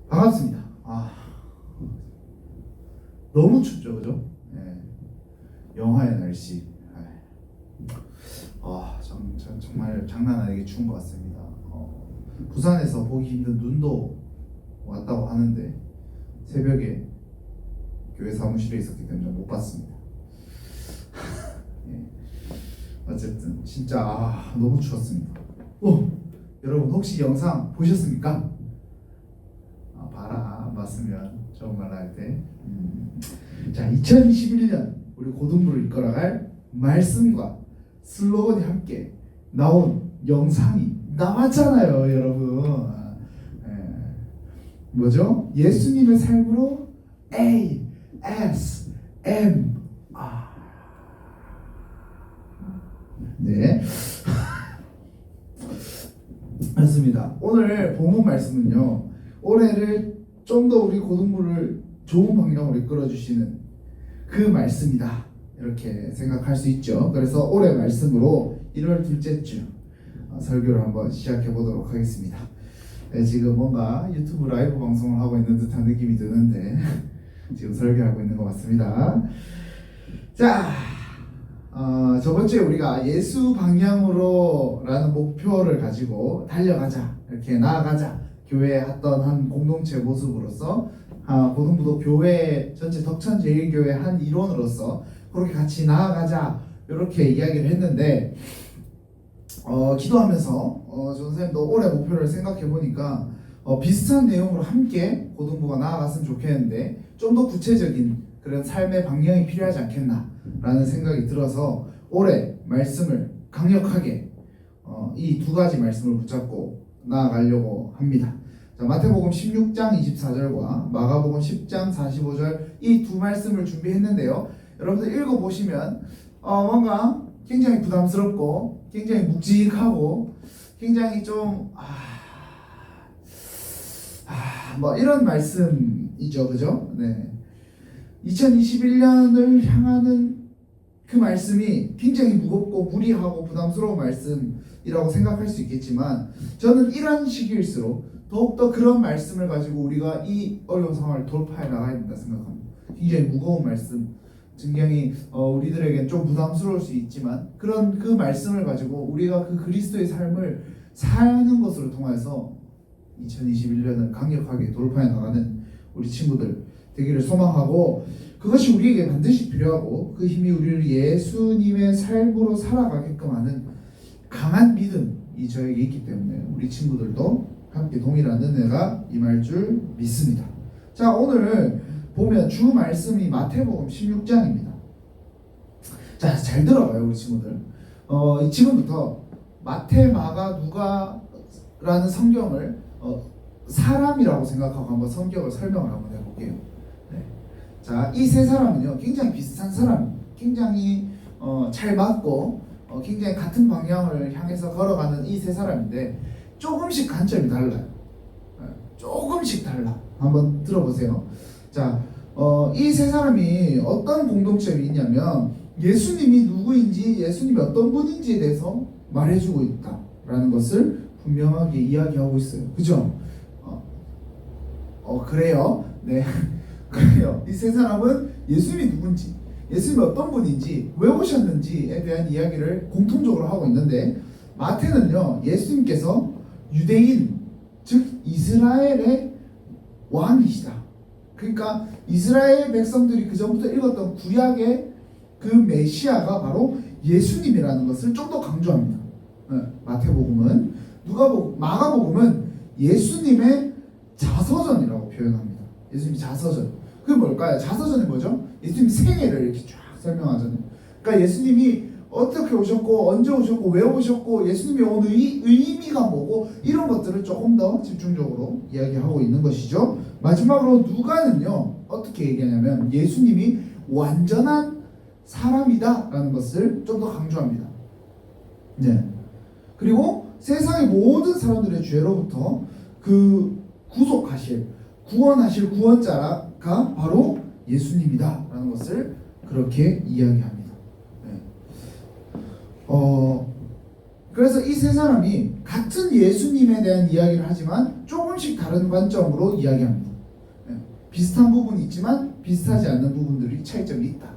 반갑습니다. 너무 춥죠, 그죠? 예, 영하의 날씨. 정말 장난 아니게 추운 것 같습니다. 부산에서 보기 힘든 눈도 왔다고 하는데 새벽에 교회 사무실에 있었기 때문에 못 봤습니다. 예, 어쨌든 진짜 너무 추웠습니다. 여러분 혹시 영상 보셨습니까? 봐라, 안 봤으면 좋은 말 할 때. 자, 2021년 우리 고등부를 이끌어갈 말씀과 슬로건이 함께 나온 영상이 나왔잖아요, 여러분. 뭐죠? 예수님의 삶으로 ASMR. 네. 맞습니다. 오늘 본문 말씀은요, 올해를 좀 더 우리 고등부를 좋은 방향으로 이끌어주시는 그 말씀이다, 이렇게 생각할 수 있죠. 그래서 올해 말씀으로 1월 둘째 주 설교를 한번 시작해 보도록 하겠습니다. 지금 뭔가 유튜브 라이브 방송을 하고 있는 듯한 느낌이 드는데 지금 설교하고 있는 것 같습니다. 자, 저번 주에 우리가 예수 방향으로 라는 목표를 가지고 달려가자, 이렇게 나아가자, 교회에 했던 한 공동체 모습으로서 고등부도 교회 전체 덕천제일교회 한 일원으로서 그렇게 같이 나아가자, 이렇게 이야기를 했는데 기도하면서 전선생님도 올해 목표를 생각해 보니까 비슷한 내용으로 함께 고등부가 나아갔으면 좋겠는데 좀 더 구체적인 그런 삶의 방향이 필요하지 않겠나 라는 생각이 들어서 올해 말씀을 강력하게 이 두 가지 말씀을 붙잡고 나아가려고 합니다. 자, 마태복음 16장 24절과 마가복음 10장 45절 이 두 말씀을 준비했는데요. 여러분들 읽어보시면 뭔가 굉장히 부담스럽고 굉장히 묵직하고 굉장히 좀 뭐 이런 말씀이죠, 그죠? 네. 2021년을 향하는 그 말씀이 굉장히 무겁고 무리하고 부담스러운 말씀이라고 생각할 수 있겠지만, 저는 이런 시기일수록 더욱더 그런 말씀을 가지고 우리가 이 어려운 상황을 돌파해 나가야 된다 생각합니다. 굉장히 무거운 말씀, 굉장히 우리들에겐 좀 부담스러울 수 있지만 그런 그 말씀을 가지고 우리가 그 그리스도의 삶을 사는 것으로 통해서 2021년을 강력하게 돌파해 나가는 우리 친구들 되기를 소망하고, 그것이 우리에게 반드시 필요하고 그 힘이 우리를 예수님의 삶으로 살아가게끔 하는 강한 믿음이 저에게 있기 때문에 우리 친구들도 함께 동일한 은혜가 임할 줄 믿습니다. 자, 오늘 보면 주 말씀이 마태복음 16장입니다. 자, 잘 들어봐요, 우리 친구들. 지금부터 마태, 마가, 누가라는 성경을 사람이라고 생각하고 한번 성경을 설명을 한번 해볼게요. 네. 자, 이 세 사람은요, 굉장히 비슷한 사람, 굉장히 잘 맞고 굉장히 같은 방향을 향해서 걸어가는 이 세 사람인데 조금씩 관점이 달라요. 조금씩 달라. 한번 들어보세요. 자, 이 세 사람이 어떤 공동점이 있냐면 예수님이 누구인지, 예수님이 어떤 분인지에 대해서 말해주고 있다라는 것을 분명하게 이야기하고 있어요. 그죠? 그래요. 네. 그래요. 이 세 사람은 예수님이 누군지, 예수님이 어떤 분인지, 왜 오셨는지에 대한 이야기를 공통적으로 하고 있는데, 마태는요, 예수님께서 유대인, 즉 이스라엘의 왕이시다. 그러니까 이스라엘 백성들이 그 전부터 읽었던 구약의 그 메시아가 바로 예수님이라는 것을 좀 더 강조합니다. 마태복음은, 마가복음은 예수님의 자서전이라고 표현합니다. 예수님의 자서전. 그게 뭘까요? 자서전이 뭐죠? 예수님 생애를 이렇게 쫙 설명하잖아요. 그러니까 예수님이 어떻게 오셨고, 언제 오셨고, 왜 오셨고, 예수님이 온 의미가 뭐고, 이런 것들을 조금 더 집중적으로 이야기하고 있는 것이죠. 마지막으로 누가는요, 어떻게 얘기하냐면 예수님이 완전한 사람이다 라는 것을 좀 더 강조합니다. 네. 그리고 세상의 모든 사람들의 죄로부터 그 구원하실 구원자가 바로 예수님이다 라는 것을 그렇게 이야기합니다. 네. 그래서 이 세 사람이 같은 예수님에 대한 이야기를 하지만 조금씩 다른 관점으로 이야기합니다. 비슷한 부분이 있지만 비슷하지 않는 부분들이 차이점이 있다.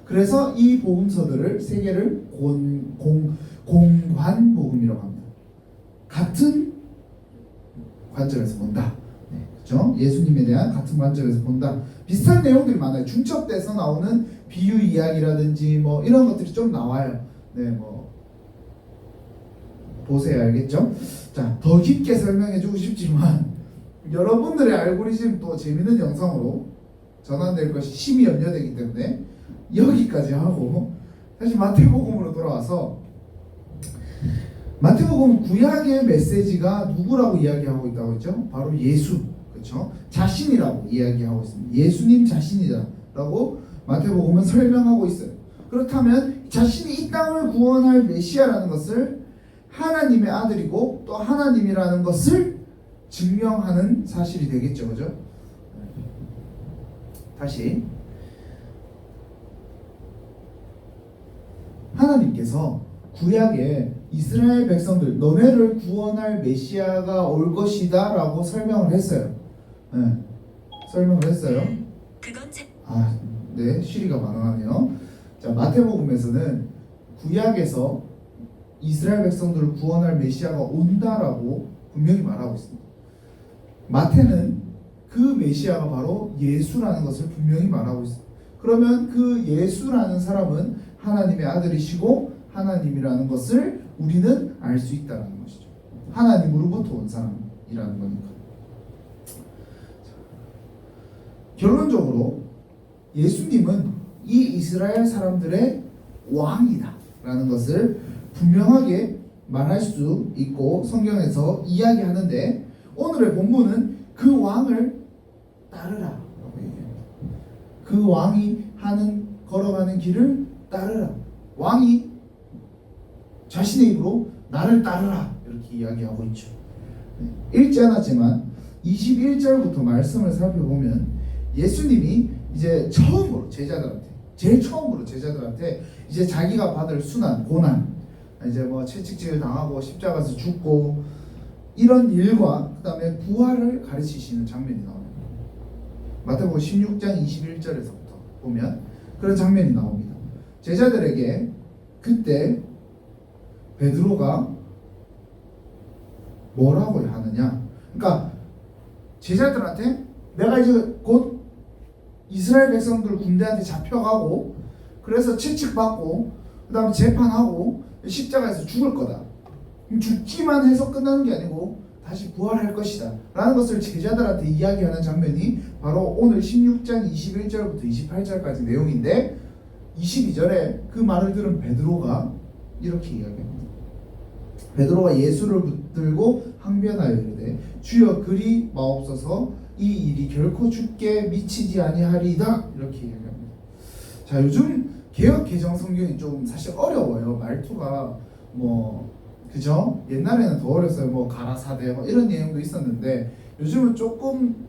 그래서 이 복음서들을 세 개를 공관 복음이라고 합니다. 같은 관점에서 본다. 그렇죠? 예수님에 대한 같은 관점에서 본다. 비슷한 내용들이 많아요. 중첩돼서 나오는 비유 이야기라든지 뭐 이런 것들이 좀 나와요. 네, 뭐 보세요, 알겠죠? 자, 더 깊게 설명해주고 싶지만 여러분들의 알고리즘 또 재밌는 영상으로 전환될 것이 심히 염려되기 때문에 여기까지 하고 다시 마태복음으로 돌아와서 마태복음 구약의 메시지가 누구라고 이야기하고 있다고 했죠? 바로 예수, 그렇죠? 자신이라고 이야기하고 있습니다. 예수님 자신이다라고 마태복음은 설명하고 있어요. 그렇다면 자신이 이 땅을 구원할 메시아라는 것을 하나님의 아들이고 또 하나님이라는 것을 증명하는 사실이 되겠죠, 그죠? 다시 하나님께서 구약에 이스라엘 백성들 너네를 구원할 메시아가 올 것이다 라고 설명을 했어요. 네, 설명을 했어요. 네, 시리가 반응하네요. 자, 마태복음에서는 구약에서 이스라엘 백성들을 구원할 메시아가 온다라고 분명히 말하고 있습니다. 마태는 그 메시아가 바로 예수라는 것을 분명히 말하고 있습니다. 그러면 그 예수라는 사람은 하나님의 아들이시고 하나님이라는 것을 우리는 알 수 있다는 것이죠. 하나님으로부터 온 사람이라는 거니까. 결론적으로 예수님은 이 이스라엘 사람들의 왕이다 라는 것을 분명하게 말할 수 있고 성경에서 이야기하는데 오늘의 본문은 그 왕을 따르라 라고 얘기합니다. 그 왕이 걸어가는 길을 따르라. 왕이 자신의 입으로 나를 따르라 이렇게 이야기하고 있죠. 읽지 않았지만 21절부터 말씀을 살펴보면 예수님이 이제 제일 처음으로 제자들한테 이제 자기가 받을 순환, 고난, 이제 뭐 채찍질 당하고 십자가에서 죽고 이런 일과 그 다음에 부활을 가르치시는 장면이 나옵니다. 마태복음 16장 21절에서부터 보면 그런 장면이 나옵니다. 제자들에게 그때 베드로가 뭐라고 하느냐? 그러니까 제자들한테 내가 이제 곧 이스라엘 백성들 군대한테 잡혀가고 그래서 채찍받고 그 다음에 재판하고 십자가에서 죽을 거다. 죽기만 해서 끝나는 게 아니고 다시 부활할 것이다 라는 것을 제자들한테 이야기하는 장면이 바로 오늘 16장 21절부터 28절까지 내용인데 22절에 그 말을 들은 베드로가 이렇게 이야기합니다. 베드로가 예수를 붙들고 항변하여 이르되 주여 그리 마옵소서 이 일이 결코 죽게 미치지 아니하리이다 이렇게 이야기합니다. 자, 요즘 개역 개정 성경이 좀 사실 어려워요. 말투가 뭐 그죠? 옛날에는 더 어렸어요. 뭐 가라사대 뭐 이런 내용도 있었는데 요즘은 조금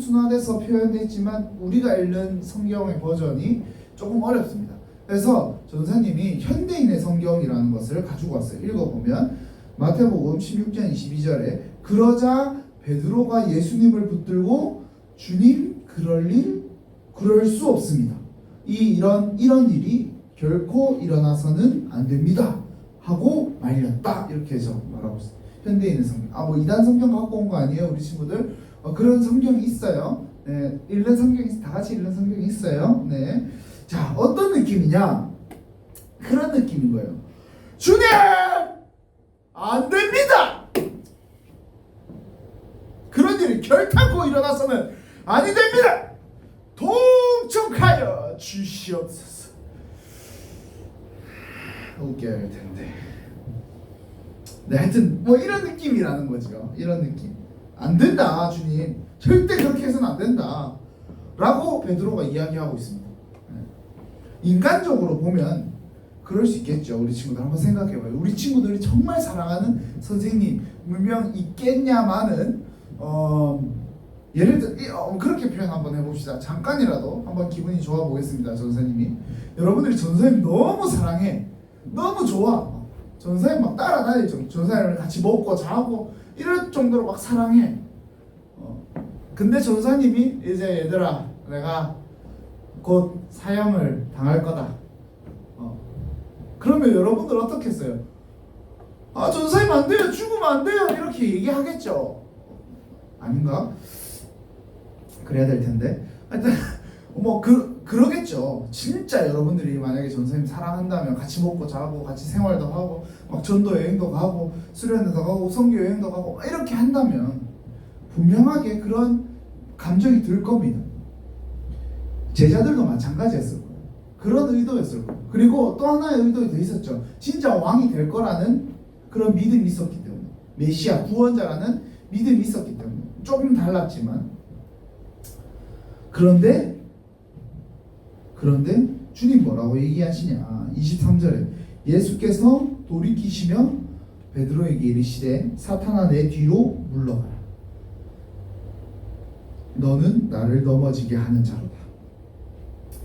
순화돼서 표현됐지만 우리가 읽는 성경의 버전이 조금 어렵습니다. 그래서 전사님이 현대인의 성경이라는 것을 가지고 왔어요. 읽어보면 마태복음 16장 22절에 그러자 베드로가 예수님을 붙들고 주님 그럴 수 없습니다. 이런 일이 결코 일어나서는 안 됩니다. 하고 말렸다. 이렇게 해서 말하고 있어요. 현대인의 성경. 뭐 이단 성경 갖고 온 거 아니에요, 우리 친구들? 그런 성경이 있어요. 네, 다 같이 읽는 성경이 있어요. 네. 자, 어떤 느낌이냐? 그런 느낌인 거예요. 주님! 안 됩니다! 그런 일이 결탄코 일어나서는 아니 됩니다! 동정하여 주시옵소서. 웃겨야 할 텐데. 네, 하여튼 뭐 이런 느낌이라는 거죠. 이런 느낌. 안 된다, 주님. 절대 그렇게 해서는 안 된다. 라고 베드로가 이야기하고 있습니다. 인간적으로 보면 그럴 수 있겠죠. 우리 친구들 한번 생각해봐요. 우리 친구들이 정말 사랑하는 선생님 분명 있겠냐마는 예를 들어 그렇게 표현 한번 해봅시다. 잠깐이라도 한번 기분이 좋아 보겠습니다. 전사님이 여러분들이 전사님 너무 사랑해, 너무 좋아. 전사님 막 따라다닐 정도, 전사님을 같이 먹고 자고 이럴 정도로 막 사랑해. 근데 전사님이 이제 얘들아 내가 곧 사형을 당할 거다. 그러면 여러분들 어떻게 했어요? 아 전사님 안 돼요, 죽으면 안 돼요, 이렇게 얘기하겠죠. 아닌가? 그래야 될 텐데. 하여튼 뭐 그러겠죠. 진짜 여러분들이 만약에 전사님 사랑한다면 같이 먹고 자고 같이 생활도 하고 막 전도 여행도 가고 수련회도 가고 선교 여행도 가고 이렇게 한다면 분명하게 그런 감정이 들 겁니다. 제자들도 마찬가지였을 거예요. 그런 의도였을 거예요. 그리고 또 하나의 의도가 더 있었죠. 진짜 왕이 될 거라는 그런 믿음이 있었기 때문에, 메시아 구원자라는 믿음이 있었기 때문에 조금 달랐지만, 그런데 주님 뭐라고 얘기하시냐? 23절에 예수께서 돌이키시며 베드로에게 이르시되 사탄아 내 뒤로 물러가라. 너는 나를 넘어지게 하는 자로다.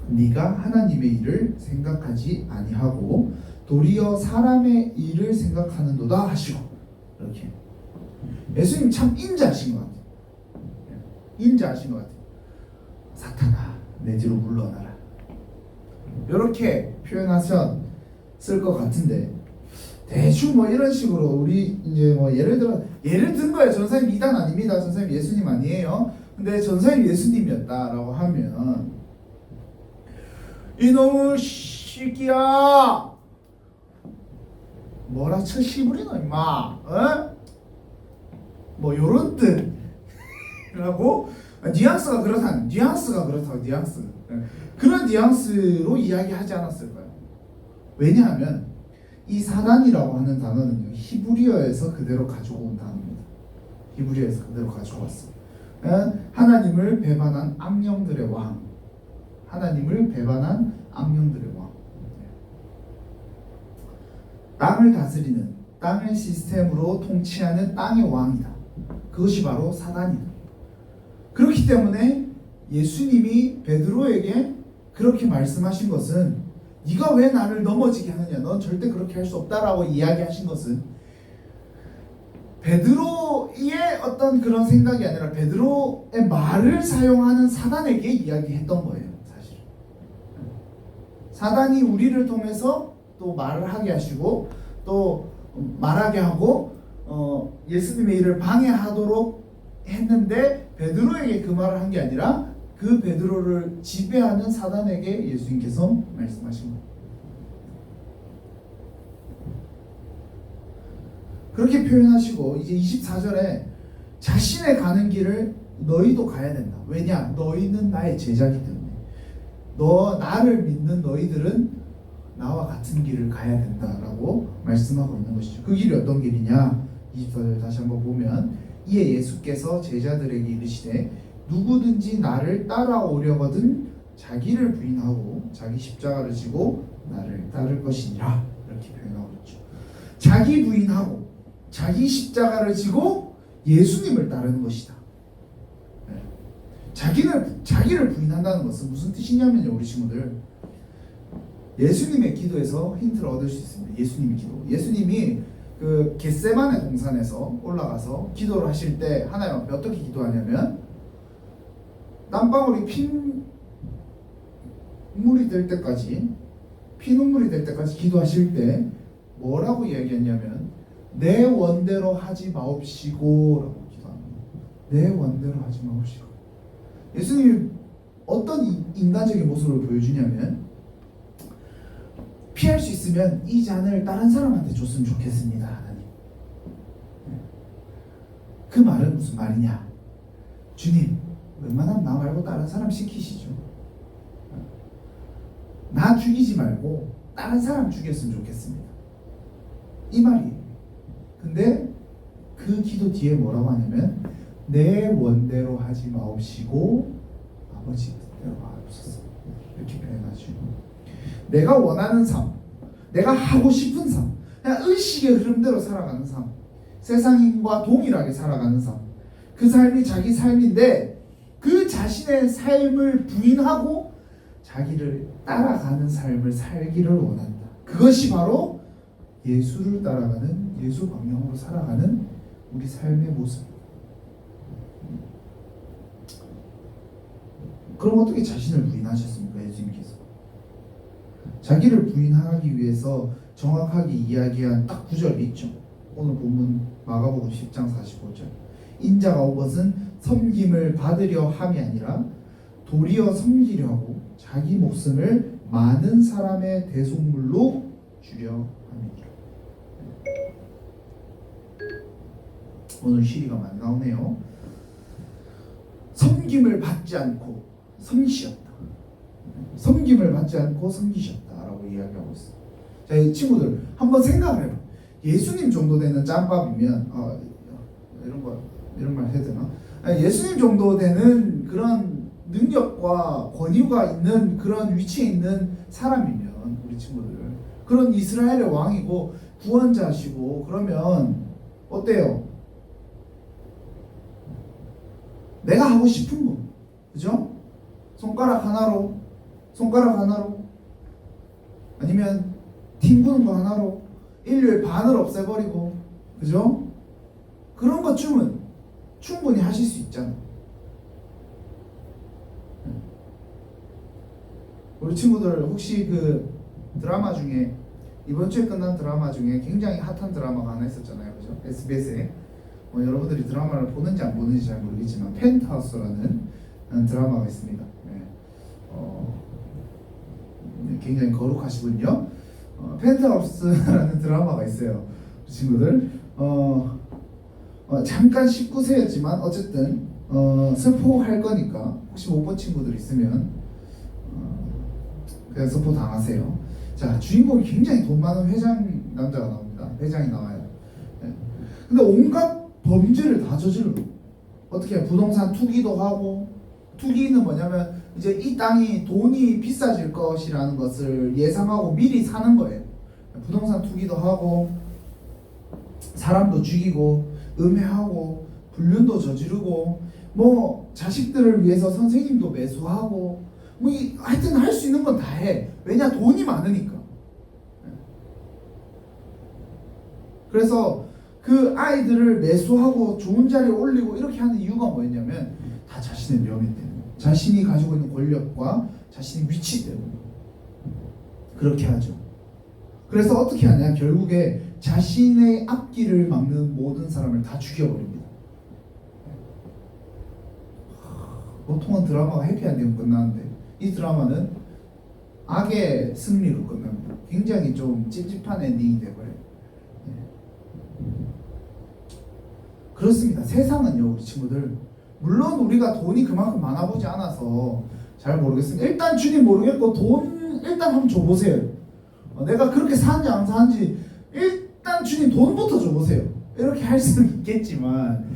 네가 하나님의 일을 생각하지 아니하고 도리어 사람의 일을 생각하는도다 하시고, 이렇게 예수님 참 인자하신 것 같아요. 인자하신 것 같아요. 사탄아 내 뒤로 물러나라, 이렇게 표현하셨을 것 같은데, 대충 뭐 이런 식으로 우리 이제 뭐 예를 든 거예요. 전사님 이단 아닙니다. 전사님 예수님 아니에요. 근데 전사님 예수님이었다라고 하면 이놈의 새끼야 뭐라 쳐 시부리노 임마, 뭐 요런 뜻이라고 뉘앙스가 그렇다고 뉘앙스 그런 뉘앙스로 이야기하지 않았을까요? 왜냐하면 이 사단이라고 하는 단어는요 히브리어에서 그대로 가지고 온 단어입니다. 히브리어에서 그대로 가지고 왔어요. 하나님을 배반한 악령들의 왕, 하나님을 배반한 악령들의 왕, 땅을 다스리는, 땅의 시스템으로 통치하는 땅의 왕이다. 그것이 바로 사단이다. 그렇기 때문에 예수님이 베드로에게 그렇게 말씀하신 것은, 네가 왜 나를 넘어지게 하느냐, 넌 절대 그렇게 할 수 없다라고 이야기하신 것은 베드로의 어떤 그런 생각이 아니라 베드로의 말을 사용하는 사단에게 이야기했던 거예요. 사실 사단이 우리를 통해서 또 말을 하게 하시고 또 말하게 하고 예수님의 일을 방해하도록 했는데, 베드로에게 그 말을 한 게 아니라 그 베드로를 지배하는 사단에게 예수님께서 말씀하신 거예요. 그렇게 표현하시고 이제 24절에 자신의 가는 길을 너희도 가야 된다. 왜냐? 너희는 나의 제자이기 때문에. 나를 믿는 너희들은 나와 같은 길을 가야 된다라고 말씀하고 있는 것이죠. 그 길이 어떤 길이냐? 24절 다시 한번 보면, 이에 예수께서 제자들에게 이르시되 누구든지 나를 따라오려거든 자기를 부인하고 자기 십자가를 지고 나를 따를 것이니라, 이렇게 표현하고 있죠. 자기 부인하고 자기 십자가를 지고 예수님을 따르는 것이다. 자기를 부인한다는 것은 무슨 뜻이냐면요, 우리 친구들, 예수님의 기도에서 힌트를 얻을 수 있습니다. 예수님의 기도. 예수님이 그 겟세마네 동산에서 올라가서 기도를 하실 때 하나님 앞에 어떻게 기도하냐면, 땀방울이 피눈물이 될 때까지 기도하실 때 뭐라고 이야기했냐면, 내 원대로 하지 마옵시고라고 기도합니다. 내 원대로 하지 마옵시고. 예수님이 어떤 인간적인 모습을 보여주냐면, 피할 수 있으면 이 잔을 다른 사람한테 줬으면 좋겠습니다, 하나님. 그 말은 무슨 말이냐? 주님, 웬만하면 나 말고 다른 사람 시키시죠. 나 죽이지 말고 다른 사람 죽였으면 좋겠습니다, 이 말이에요. 근데 그 기도 뒤에 뭐라고 하냐면, 내 원대로 하지 마옵시고 아버지 뜻대로 하옵소서, 이렇게 표현하죠. 내가 원하는 삶, 내가 하고 싶은 삶, 그냥 의식의 흐름대로 살아가는 삶, 세상인과 동일하게 살아가는 삶, 그 삶이 자기 삶인데 그 자신의 삶을 부인하고 자기를 따라가는 삶을 살기를 원한다. 그것이 바로 예수를 따라가는, 예수 방향으로 살아가는 우리 삶의 모습. 그럼 어떻게 자신을 부인하셨습니까? 예수님께서 자기를 부인하기 위해서 정확하게 이야기한 딱 구절이 있죠. 오늘 본문 마가복음 10장 45절. 인자가 온 것은 섬김을 받으려 함이 아니라 도리어 섬기려 하고 자기 목숨을 많은 사람의 대속물로 주려 함이니라. 오늘 시리가 많이 나오네요. 섬김을 받지 않고 섬기셨다. 섬김을 받지 않고 섬기셨다라고 이야기하고 있어요. 자, 이 친구들 한번 생각을 해봐. 예수님 정도 되는 짬밥이면 이런 말 해야 되나? 예수님 정도 되는 그런 능력과 권위가 있는 그런 위치에 있는 사람이면, 우리 친구들 그런 이스라엘의 왕이고 구원자시고 그러면 어때요? 내가 하고 싶은 거, 그죠? 손가락 하나로 아니면 튕구는 거 하나로 인류의 반을 없애버리고, 그죠? 그런 것 쯤은 충분히 하실 수 있잖아. 우리 친구들 혹시 그 드라마 중에, 이번 주에 끝난 드라마 중에 굉장히 핫한 드라마가 하나 있었잖아요, 그죠? SBS에. 여러분들이 드라마를 보는지 안 보는지 잘 모르겠지만 펜트하우스라는 드라마가 있습니다. 굉장히 거룩하시군요. 펜트하우스라는 드라마가 있어요, 친구들. 잠깐 19세였지만 어쨌든 스포할 거니까 혹시 못 본 친구들 있으면 그냥 스포 당하세요. 자, 주인공이 굉장히 돈 많은 회장 남자가 나옵니다. 회장이 나와요. 근데 온갖 범죄를 다 저질러. 어떻게 해요? 부동산 투기도 하고, 투기는 뭐냐면 이제 이 땅이 돈이 비싸질 것이라는 것을 예상하고 미리 사는 거예요. 부동산 투기도 하고, 사람도 죽이고, 음해하고, 불륜도 저지르고, 뭐 자식들을 위해서 선생님도 매수하고, 뭐 하여튼 할 수 있는 건 다 해. 왜냐? 돈이 많으니까. 그래서 그 아이들을 매수하고 좋은 자리에 올리고 이렇게 하는 이유가 뭐였냐면 다 자신의 명예 때문에, 자신이 가지고 있는 권력과 자신의 위치 때문에 그렇게 하죠. 그래서 어떻게 하냐? 결국에 자신의 앞길을 막는 모든 사람을 다 죽여버립니다. 보통은 드라마가 해피엔딩으로 끝나는데 이 드라마는 악의 승리로 끝납니다. 굉장히 좀 찝찝한 엔딩이 돼버려요. 그렇습니다. 세상은요, 우리 친구들, 물론 우리가 돈이 그만큼 많아 보지 않아서 잘 모르겠습니다. 일단 주님 모르겠고 돈 일단 한번 줘보세요. 내가 그렇게 사는지 안 사는지 일단 주님 돈부터 줘보세요. 이렇게 할 수는 있겠지만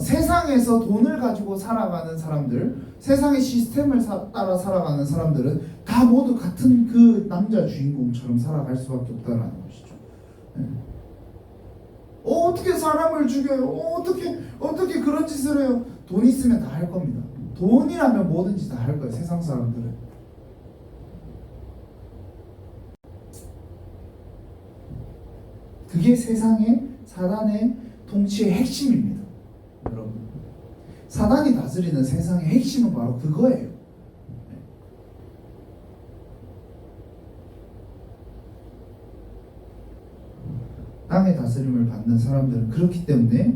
세상에서 돈을 가지고 살아가는 사람들, 세상의 시스템을 따라 살아가는 사람들은 다 모두 같은 그 남자 주인공처럼 살아갈 수밖에 없다는 것이죠. 어떻게 사람을 죽여요? 어떻게 그런 짓을 해요? 돈 있으면 다 할 겁니다. 돈이라면 뭐든지 다 할 거예요, 세상 사람들은. 그게 세상의 사단의 통치의 핵심입니다, 여러분. 사단이 다스리는 세상의 핵심은 바로 그거예요. 땅의 다스림을 받는 사람들은 그렇기 때문에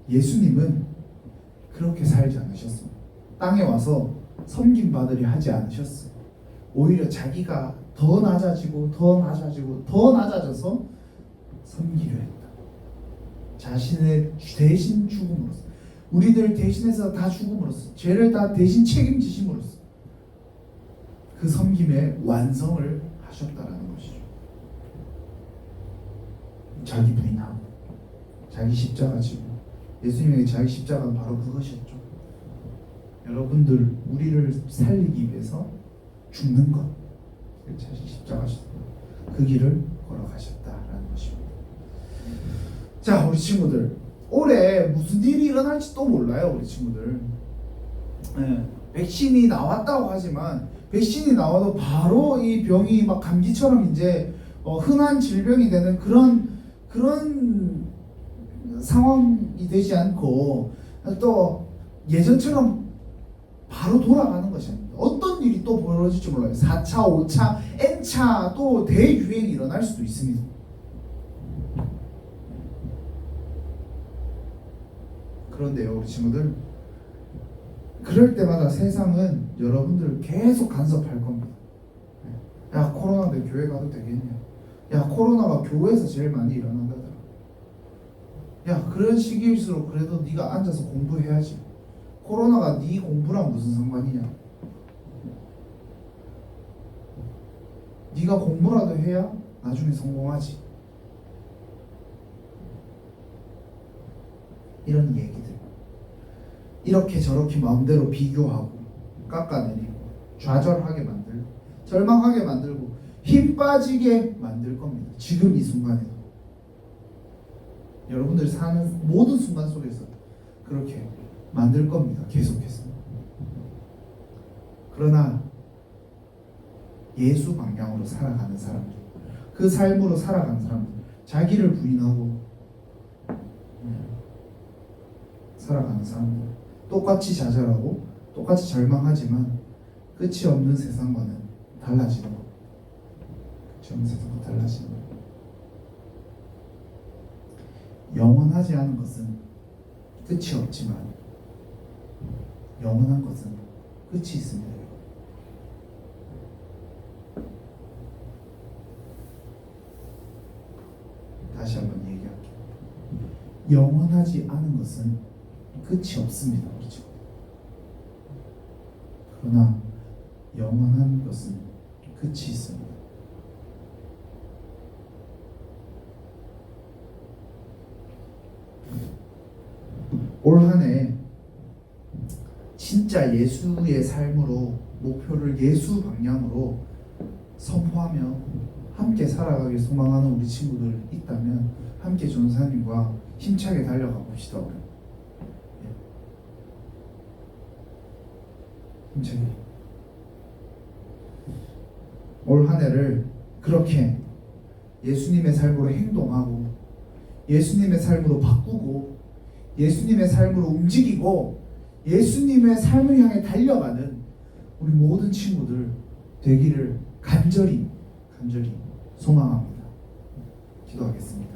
예수님은 그렇게 살지 않으셨습니다. 땅에 와서 섬김 받으려 하지 않으셨어요. 오히려 자기가 더 낮아지고 더 낮아져서 섬기려 했다. 자신의 대신 죽음으로써, 우리들 대신해서 다 죽음으로써, 죄를 다 대신 책임지심으로써 그 섬김의 완성을 하셨다라는 것이죠. 자기 부인하고 자기 십자가 지고, 예수님에게 자기 십자가는 바로 그것이었죠. 여러분들, 우리를 살리기 위해서 죽는 것, 자기 십자가셨다. 그 길을 걸어가셨다라는 것입니다. 자, 우리 친구들, 올해 무슨 일이 일어날지 또 몰라요, 우리 친구들. 백신이 나왔다고 하지만 백신이 나와도 바로 이 병이 막 감기처럼 이제 흔한 질병이 되는 그런 상황이 되지 않고 또 예전처럼 바로 돌아가는 것입니다. 어떤 일이 또 벌어질지 몰라요. 4차, 5차, N차 또 대유행이 일어날 수도 있습니다. 그런데요, 우리 친구들, 그럴 때마다 세상은 여러분들을 계속 간섭할 겁니다. 야, 코로나인데 교회 가도 되겠냐? 야, 코로나가 교회에서 제일 많이 일어난다더라. 야, 그런 시기일수록 그래도 네가 앉아서 공부해야지. 코로나가 네 공부랑 무슨 상관이냐? 네가 공부라도 해야 나중에 성공하지. 이런 얘기들. 이렇게 저렇게 마음대로 비교하고 깎아내리고 좌절하게 만들고 절망하게 만들고 힘 빠지게 만들 겁니다. 지금 이 순간에도 여러분들이 사는 모든 순간 속에서 그렇게 만들 겁니다. 계속해서. 그러나 예수 방향으로 살아가는 사람들, 그 삶으로 살아가는 사람들, 자기를 부인하고 살아가는 사람들, 똑같이 좌절하고 똑같이 절망하지만 끝이 없는 세상과는 달라지는 것. 끝이 없는 세상과 달라지는 것. 영원하지 않은 것은 끝이 없지만 영원한 것은 끝이 있습니다. 다시 한번 얘기할게요. 영원하지 않은 것은 끝이 없습니다. 그렇죠? 그러나 영원한 것은 끝이 있습니다. 올 한 해 진짜 예수의 삶으로 목표를 예수 방향으로 선포하며 함께 살아가길 소망하는 우리 친구들 있다면 함께 전사님과 힘차게 달려가 봅시다. 힘차게 올 한 해를 그렇게 예수님의 삶으로 행동하고 예수님의 삶으로 바꾸고 예수님의 삶으로 움직이고 예수님의 삶을 향해 달려가는 우리 모든 친구들 되기를 간절히 소망합니다. 기도하겠습니다.